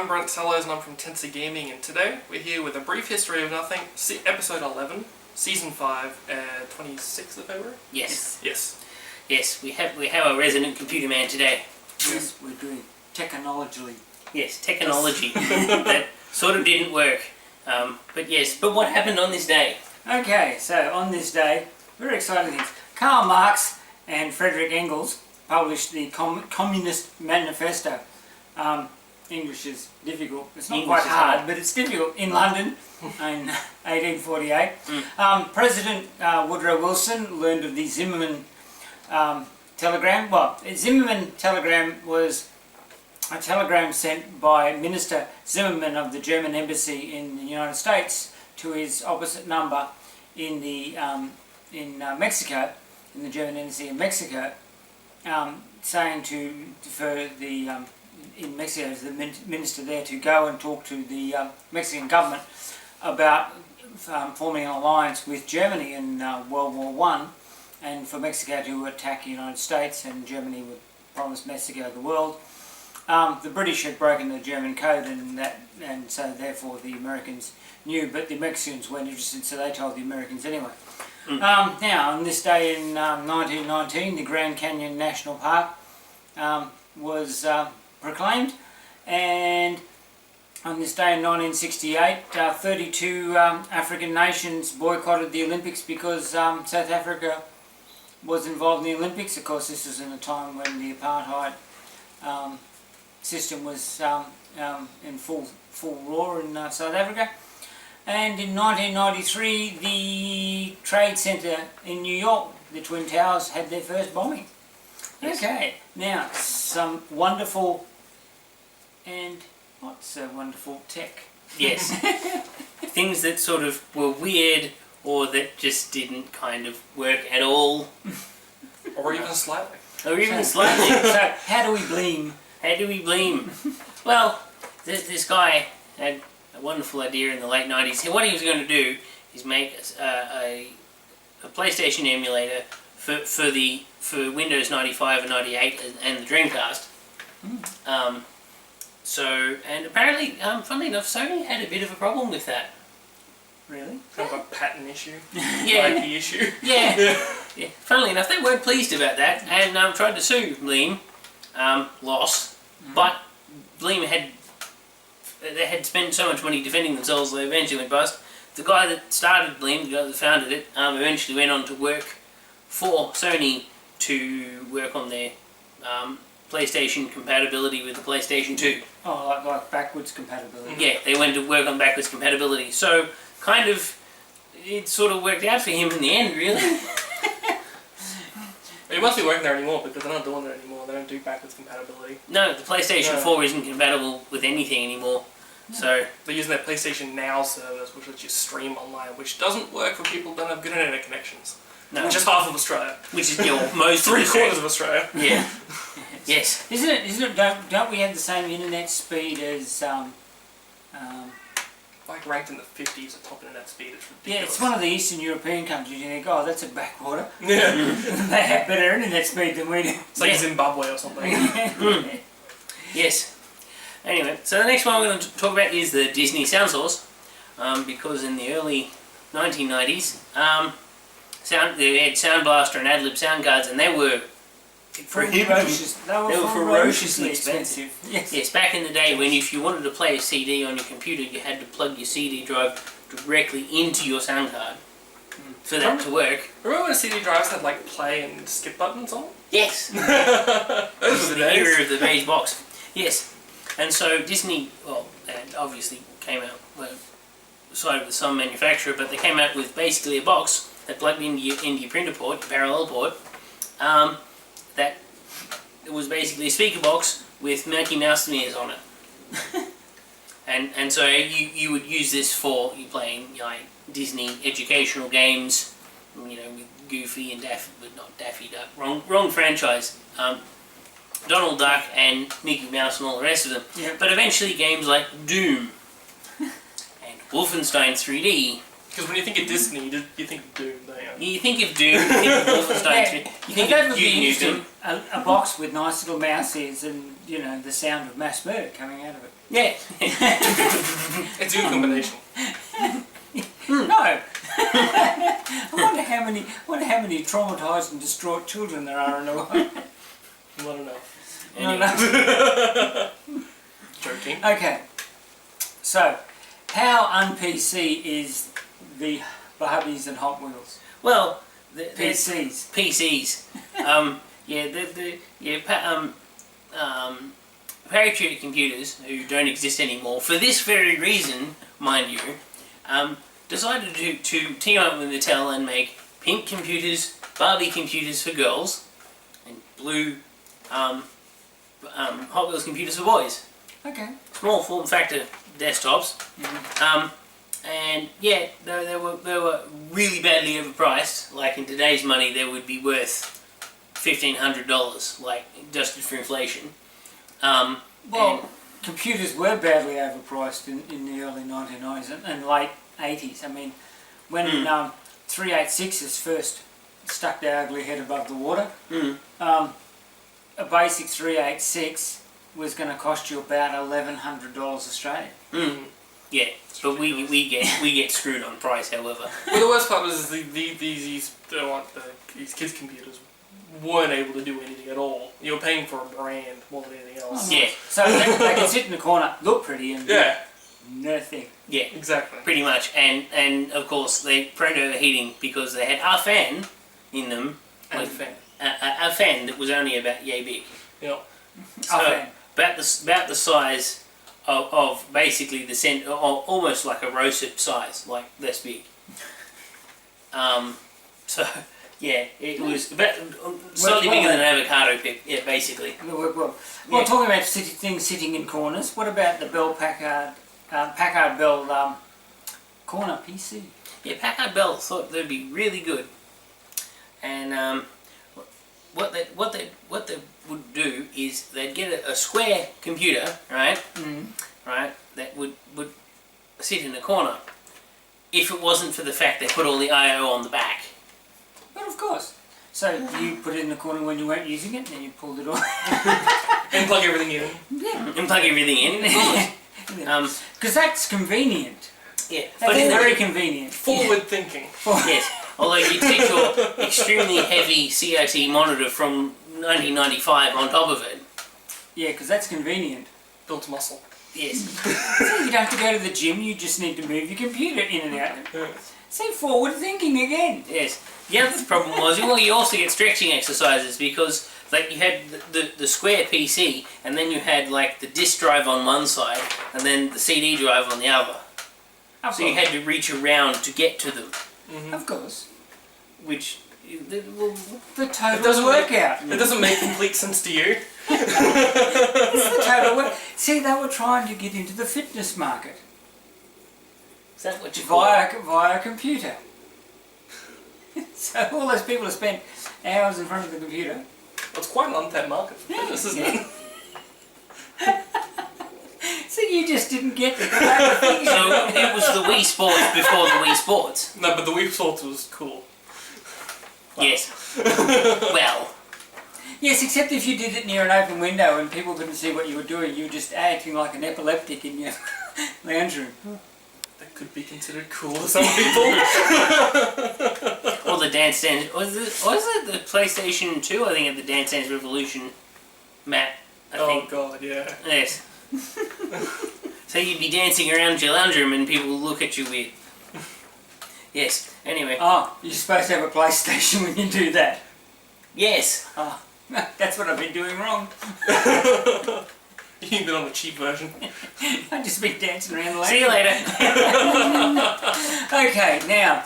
I'm Brent Sellers and I'm from Tensor Gaming, and today we're here with a brief history of nothing, Episode 11, Season 5, 26th of February? Yes. Yes, we have our resident computer man today. Yes, we're doing technologically. Yes, technology. That sort of didn't work. But what happened on this day? Okay, so on this day, very exciting things. Karl Marx and Friedrich Engels published the Communist Manifesto. English is difficult. It's not quite hard, but it's difficult. In London in 1848. President Woodrow Wilson learned of the Zimmerman telegram. Well, Zimmerman telegram was a telegram sent by Minister Zimmerman of the German embassy in the United States to his opposite number in the Mexico, in the German embassy in Mexico, saying for the in Mexico, the minister there, to go and talk to the Mexican government about forming an alliance with Germany in World War I, and for Mexico to attack the United States, and Germany would promise Mexico the world. The British had broken the German code, and so therefore the Americans knew, but the Mexicans weren't interested, so they told the Americans anyway. Now, on this day in 1919, the Grand Canyon National Park was proclaimed, and on this day in 1968, 32 African nations boycotted the Olympics because South Africa was involved in the Olympics. Of course, this was in a time when the apartheid system was in full roar in South Africa. And in 1993, the Trade Center in New York, the Twin Towers, had their first bombing. Yes. Okay, now some wonderful and not so wonderful tech. Yes. Things that sort of were weird or that just didn't kind of work at all. or even slightly. So how do we bleem? How do we bleem? Well, this guy had a wonderful idea in the late 90s. What he was going to do is make a PlayStation emulator for Windows 95 and 98 and the Dreamcast. And apparently, funnily enough, Sony had a bit of a problem with that. Really? Kind of a patent issue. Yeah. IP issue. Yeah. Funnily enough, they weren't pleased about that and tried to sue Bleem. Lost. But Bleem had spent so much money defending themselves, they eventually went bust. The guy that started Bleem, the guy that founded it, eventually went on to work for Sony to work on their PlayStation compatibility with the PlayStation 2. Oh, like backwards compatibility. Yeah, they went to work on backwards compatibility. So, kind of, it sort of worked out for him in the end, really. It must be working there anymore because they're not doing it anymore. They don't do backwards compatibility. No, the PlayStation 4 isn't compatible with anything anymore. No. So they're using their PlayStation Now service, which lets you stream online, which doesn't work for people who don't have good internet connections. No. Which is half of Australia. Which is most three-quarters of Australia. Yeah. Yes. Isn't it? Don't we have the same internet speed as like ranked in the 50s at top internet speed? It's ridiculous. Yeah, it's one of the Eastern European countries. You think, oh, that's a backwater. Yeah. They have better internet speed than we do. It's like Zimbabwe or something. Yes. Anyway, so the next one we're going to talk about is the Disney sound source, because in the early 1990s, they had Sound Blaster and Ad-Lib sound cards, and they were ferociously expensive. Yes, back in the day when if you wanted to play a CD on your computer, you had to plug your CD drive directly into your sound card for that to work. Remember when CD drives had like play and skip buttons on? Yes. Those were the days. Era of the beige box. Yes. And so Disney, and obviously came out, sided with some manufacturer, but they came out with basically a box that plugged into your printer port, your parallel port, that it was basically a speaker box with Mickey Mouse smears on it. and so you would use this for you playing Disney educational games, with Goofy and Daffy, but not Daffy Duck, wrong franchise. Donald Duck and Mickey Mouse and all the rest of them. Yep. But eventually games like Doom and Wolfenstein 3D Because when you think of Disney, you think of Doom, don't you? You think of Doom, you think of Wolfenstein, you think that of would be Duke interesting. Nukem. A box with nice little mouse ears and, you know, the sound of mass murder coming out of it. Yeah. It's a good combination. No. I wonder how many traumatised and distraught children there are in the world. Not enough. Not Anyway. enough. Joking. Okay. So, how un-PC is the Barbies and Hot Wheels? Well, PCs. PCs. Paratrooper computers, who don't exist anymore, for this very reason, mind you, decided to team up with Mattel and make pink computers, Barbie computers for girls, and blue Hot Wheels computers for boys. Okay. Small form factor desktops. And yeah, they were really badly overpriced. Like in today's money, they would be worth $1,500, like adjusted for inflation. Well, computers were badly overpriced in the early 1990s and late 80s. I mean, when 386s first stuck their ugly head above the water, a basic 386 was going to cost you about $1,100 Australian. Yeah, but we get screwed on price, however. Well, the worst part was these kids' computers weren't able to do anything at all. You were paying for a brand more than anything else. Yeah. So they can sit in the corner, look pretty, and do nothing. Yeah, Exactly. pretty much. And of course, they prone to overheating because they had a fan in them. And like, fan. A fan that was only about yay big. Yeah. So, fan. about the size of basically the center, almost like a rosette size, like this big. So yeah, it was about slightly bigger than an avocado pip. Yeah, basically. Well, talking about things sitting in corners, what about the Bell Packard Bell corner PC? Yeah, Packard Bell thought they'd be really good, and what they would do is they'd get a square computer, right? Right, that would sit in a corner. If it wasn't for the fact they put all the I/O on the back. But of course. So you put it in the corner when you weren't using it, and then you pulled it off. And plug everything in. Yeah, and plug everything in. Because that's convenient. Yeah, That's in very convenient. Forward thinking. Yes, although you take your extremely heavy CRT monitor from 1995 on top of it. Yeah, because that's convenient. Builds muscle. Yes. So you don't have to go to the gym, you just need to move your computer in and out. See, forward thinking again. Yes. The other problem was, well, you also get stretching exercises because, like, you had the square PC, and then you had like the disk drive on one side, and then the CD drive on the other. So you had to reach around to get to them. Of course. Which, The total workout. It doesn't make complete sense to you. It's the total work. See, they were trying to get into the fitness market is that what you call it? via computer. So all those people have spent hours in front of the computer. Well, it's quite an untapped market for fitness, isn't it? So you just didn't get it. So it was the Wii Sports before the Wii Sports. No, but the Wii Sports was cool. Yes. Well. Yes, except if you did it near an open window and people couldn't see what you were doing, you were just acting like an epileptic in your lounge room. That could be considered cool to some people. Or the Dance Dance. Was it the PlayStation 2? I think at the Dance Dance Revolution map. I think. God, yeah. Yes. So you'd be dancing around your lounge room and people would look at you weird. Yes. Anyway. Oh, you're supposed to have a PlayStation when you do that. Yes. Oh, that's what I've been doing wrong. You've been on the cheap version. I've just been dancing around the lounge. See you later. Okay, now,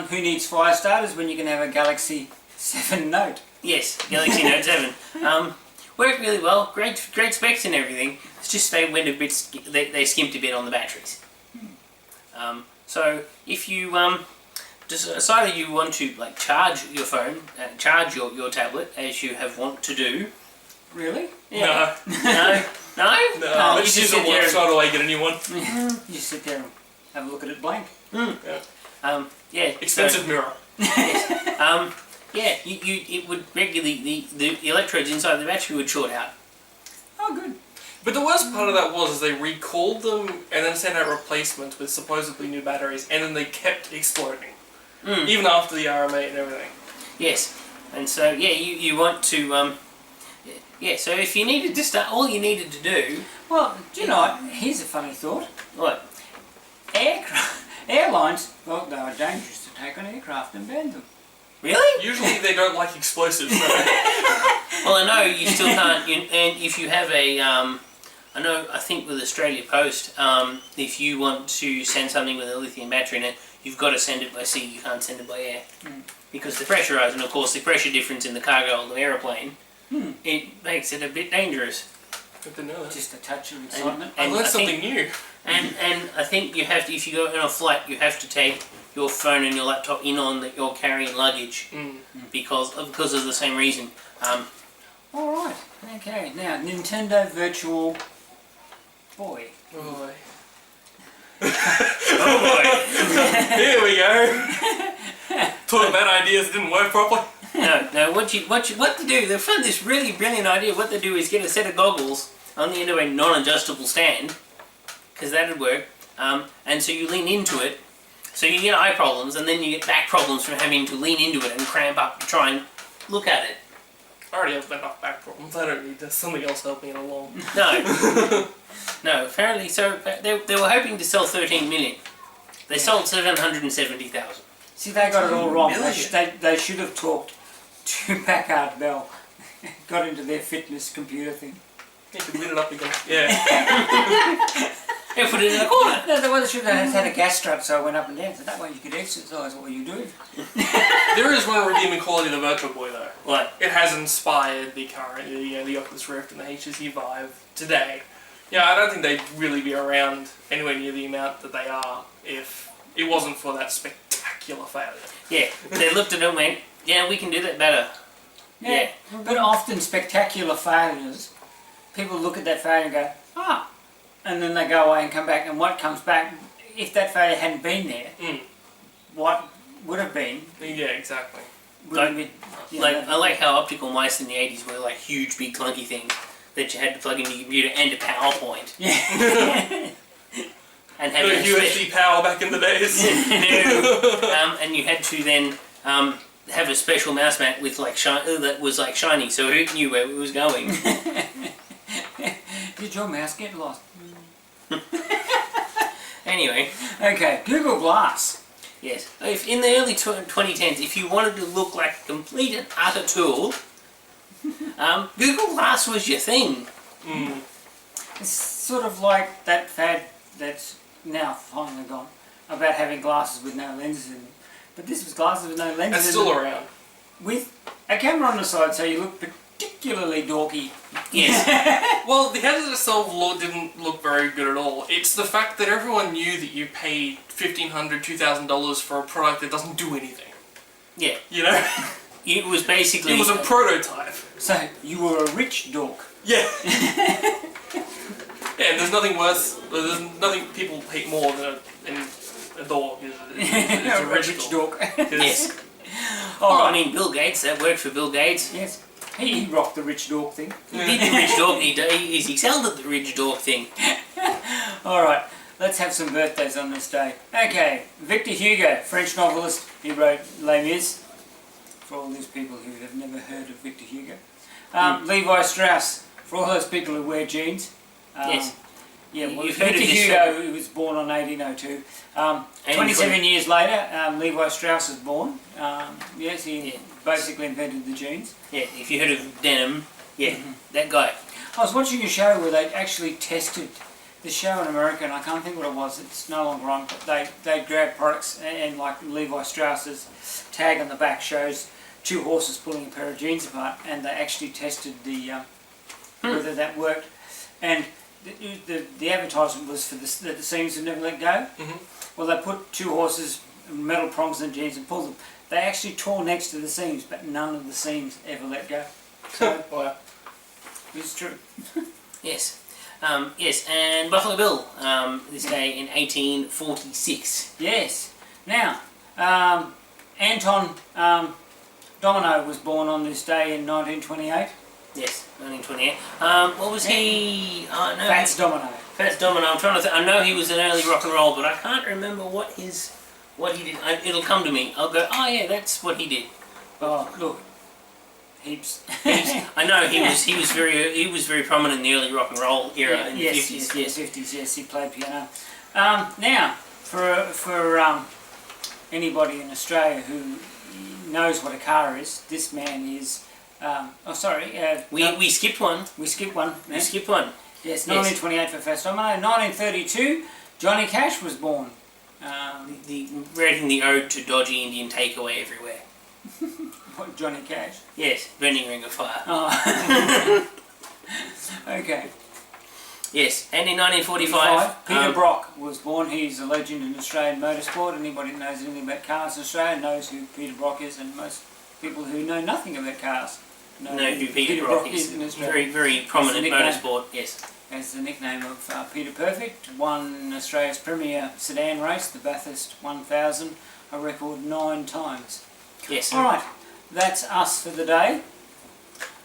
who needs fire starters when you can have a Galaxy 7 Note? Yes, Galaxy Note 7. Worked really well. Great specs and everything. It's just they went a bit. They skimped a bit on the batteries. So if you decide you want to like charge your phone, charge your tablet as you have want to do. Really? Yeah. No. No. No. No, let's you use just a sit there watch so I get a new one. You sit there and have a look at it blank. Yeah. Yeah. Expensive mirror. It would regularly the electrodes inside the battery would short out. Oh, good. But the worst part of that was they recalled them and then sent out replacements with supposedly new batteries, and then they kept exploding, even after the RMA and everything. Yes, and so you want to So if you needed to start, all you needed to do. Well, do you know what? Here's a funny thought. What? Airlines, well, they are dangerous to take on aircraft and ban them. Really? Usually they don't like explosives. So. Well, I know you still can't. And if you have a, I think with Australia Post, if you want to send something with a lithium battery in it, you've got to send it by sea. You can't send it by air because the pressurised, and of course the pressure difference in the cargo of the aeroplane, it makes it a bit dangerous. I didn't know that. Just a touch of excitement. I learned something new. And I think you have to, if you go on a flight, you have to take your phone and your laptop in on that you're carrying luggage because of the same reason. All right. Okay. Now, Nintendo Virtual Boy. Oh Oh boy! Here we go. Talking about ideas that didn't work properly. No. What to do? They found this really brilliant idea. What they do is get a set of goggles on the end of a non-adjustable stand, because that'd work. And so you lean into it. So you get eye problems, and then you get back problems from having to lean into it and cramp up to try and look at it. I already have enough back problems. I don't need something else helping it along. No. Apparently, so they were hoping to sell 13 million. They sold 770,000. See, they got it all wrong. Really? They should have talked to Packard Bell. Got into their fitness computer thing. You could lit it up again. Yeah. They put it in a corner. No, they should have had a gas strap so it went up and down. So that way you could exercise while you're doing. There is one redeeming quality of the Virtual Boy though. What? It has inspired the current, the Oculus Rift and the HTC Vive today. Yeah, I don't think they'd really be around anywhere near the amount that they are if it wasn't for that spectacular failure. Yeah, they looked at it and went, yeah, we can do that better. Yeah. But often spectacular failures, people look at that failure and go, and then they go away and come back, and what comes back, if that failure hadn't been there, what would have been? Yeah, exactly. I like how optical mice in the 80s were like huge, big, clunky things that you had to plug into your computer and a PowerPoint. Yeah. And had USB power back in the days. And you had to then have a special mouse mat with like that was like shiny, so who knew where it was going? Did your mouse get lost? Anyway. Okay, Google Glass. Yes. If in the early 2010s, if you wanted to look like a complete and utter tool, Google Glass was your thing. It's sort of like that fad that's now finally gone about having glasses with no lenses in them. But this was glasses with no lenses in them. It's still around. With a camera on the side, so you look particularly dorky. Yes. Well, the headset itself didn't look very good at all. It's the fact that everyone knew that you paid $1,500, $2,000 for a product that doesn't do anything. Yeah. You know? It was basically... It was a prototype. So, you were a rich dork. Yeah. Yeah, and there's nothing people hate more than a dog. It's a rich dork. Yes. Right. I mean, Bill Gates, that worked for Bill Gates. Yes. He rocked the rich dork thing. He did the rich dork, he's excelled at the rich dork thing. Alright, let's have some birthdays on this day. Okay, Victor Hugo, French novelist, he wrote Les Mis, for all those people who have never heard of Victor Hugo. Levi Strauss, for all those people who wear jeans. Yes. Yeah, well, You've heard Victor of this Hugo, who was born on 1802. 27 years later, Levi Strauss was born. Yes, he basically invented the jeans. Yeah, if you heard of denim, that guy. I was watching a show where they actually tested the show in America, and I can't think what it was, it's no longer on, but they grabbed products, and like Levi Strauss's tag on the back shows two horses pulling a pair of jeans apart, and they actually tested the whether that worked. And the advertisement was for that the seams would never let go. Well, they put two horses, metal prongs in jeans, and pulled them. They actually tore next to the seams, but none of the seams ever let go. So, Wow. it's true. Yes. Yes, and Buffalo Bill, this day in 1846. Yes. Now, Anton Domino was born on this day in 1928. Yes, 1928. What was he? Oh, no. Fats Domino. Fats Domino. I'm trying to think. I know he was an early rock and roll, but I can't remember what he did. It'll come to me. I'll go, oh yeah, that's what he did. Oh, look. Heaps. I know he was very prominent in the early rock and roll era in the 50s. Yes, in the 50s, yes, he played piano. Now, for anybody in Australia who knows what a car is, this man is. We skipped one. We skipped one. We skipped one. Yes, 1928 for Fats Domino. 1932, Johnny Cash was born. Reading the ode to dodgy Indian takeaway everywhere. What, Johnny Cash? Yes, Burning Ring of Fire. Oh. Okay. Yes, and in 1945... Peter Brock was born. He's a legend in Australian motorsport. Anybody who knows anything about cars in Australia knows who Peter Brock is, and most people who know nothing about cars know who Peter Brock is. In Australia. Very prominent motorsport, yes. As the nickname of Peter Perfect, won Australia's premier sedan race, the Bathurst 1000, a record 9 times. Yes. Alright, that's us for the day.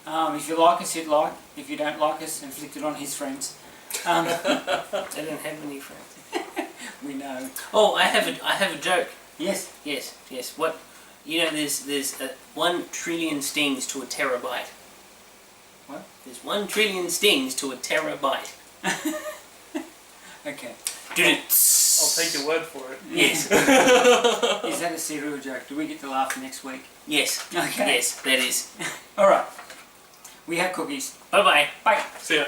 If you like us, hit like. If you don't like us, inflict it on his friends. They don't have any friends. We know. Oh, I have a joke. Yes. Yes. What? You know, there's 1 trillion stings to a terabyte. What? There's 1 trillion stings to a terabyte. Okay. I'll take your word for it. Yes. Is that a serial joke? Do we get to laugh next week? Yes. Okay. Yes, that is. Alright. We have cookies. Bye-bye. Bye. See ya.